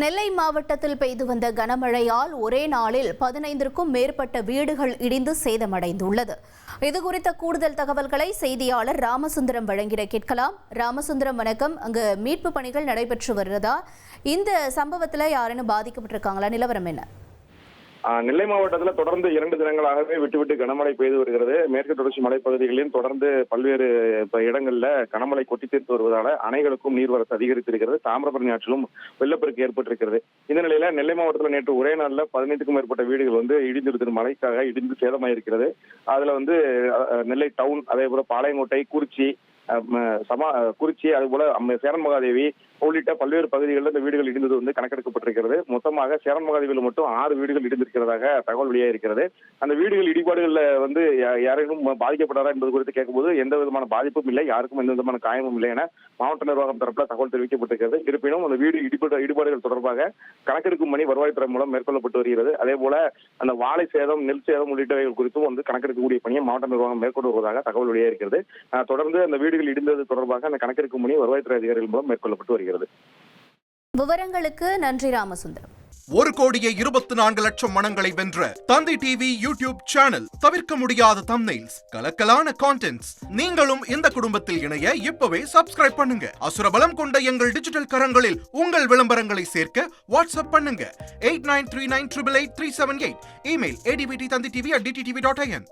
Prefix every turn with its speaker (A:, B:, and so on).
A: நெல்லை மாவட்டத்தில் பெய்து வந்த கனமழையால் ஒரே நாளில் 15க்கும் மேற்பட்ட வீடுகள் இடிந்து சேதமடைந்துள்ளது. இதுகுறித்த கூடுதல் தகவல்களை செய்தியாளர் ராமசுந்தரம் வழங்கிட கேட்கலாம். ராமசுந்தரம், வணக்கம். அங்கு மீட்பு பணிகள் நடைபெற்று வருகிறதா? இந்த சம்பவத்தில் யாரும் பாதிக்கப்பட்டிருக்காங்களா? நிலவரம் என்ன?
B: நெல்லை மாவட்டத்தில் தொடர்ந்து 2 தினங்களாகவே விட்டு கனமழை பெய்து வருகிறது. மேற்கு தொடர்ச்சி மலைப்பகுதிகளிலும் தொடர்ந்து பல்வேறு இடங்களில் கனமழை கொட்டி தீர்த்து வருவதால் அணைகளுக்கும் நீர்வரத்து அதிகரித்திருக்கிறது. தாமிரபரணி ஆற்றிலும் வெள்ளப்பெருக்கு ஏற்பட்டிருக்கிறது. இந்த நிலையில நெல்லை மாவட்டத்தில் நேற்று ஒரே நாளில் 15க்கும் மேற்பட்ட வீடுகள் இடிந்திருக்கிற மழைக்காக இடிந்து சேதமாயிருக்கிறது. அதுல நெல்லை டவுன், அதே போல பாளையங்கோட்டை, குறிச்சி, அதுபோல சேரன் மகாதேவி உள்ளிட்ட பல்வேறு பகுதிகளில் இந்த வீடுகள் இடிந்தது கணக்கெடுக்கப்பட்டிருக்கிறது. மொத்தமாக சேரன் மகாதேவியில் மட்டும் 6 வீடுகள் இடிந்திருக்கிறதாக தகவல் வெளியாயிருக்கிறது. அந்த வீடுகள் இடிபாடுகளில் யாரையும் பாதிக்கப்பட்டாரா என்பது குறித்து கேட்கும்போது எந்த விதமான பாதிப்பும் இல்லை, யாருக்கும் எந்த விதமான காயமும் இல்லை என மாவட்ட நிர்வாகம் தரப்பில் தகவல் தெரிவிக்கப்பட்டிருக்கிறது. இருப்பினும் அந்த வீடு இடிபாடுகள் தொடர்பாக கணக்கெடுக்கும் பணி வருவாய்த்துறை மூலம் மேற்கொள்ளப்பட்டு வருகிறது. அதே போல அந்த வாழை சேதம், நெல் சேதம் உள்ளிட்டவைகள் குறித்தும் கணக்கெடுக்கக்கூடிய பணியை மாவட்ட நிர்வாகம் மேற்கொண்டு வருவதாக தகவல் வெளியாயிருக்கிறது. தொடர்ந்து அந்த வீடுகள் இடிந்தது தொடர்பாக அந்த கணக்கெடுக்கும் பணி வருவாய்த்துறை அதிகாரிகள் மூலம் மேற்கொள்ளப்பட்டு வருகிறது.
A: விவரங்களுக்கு நன்றி ராமசுந்தரம்.
C: 1,24,00,000 மனங்களை வென்ற தந்தி டிவி யூடியூப் சேனல். தவிர்க்க முடியாத தம்ப்நெயில்ஸ், கலக்கலான கான்டென்ட்ஸ். நீங்களும் இந்த குடும்பத்தில் இணைய இப்பவே சப்ஸ்கிரைப் பண்ணுங்க. அசுரபலம் கொண்ட எங்கள் டிஜிட்டல் கரங்களில் உங்கள் விளம்பரங்களை சேர்க்க வாட்ஸ்அப் பண்ணுங்க. 8939888378. Email advtthanditv@dttv.in.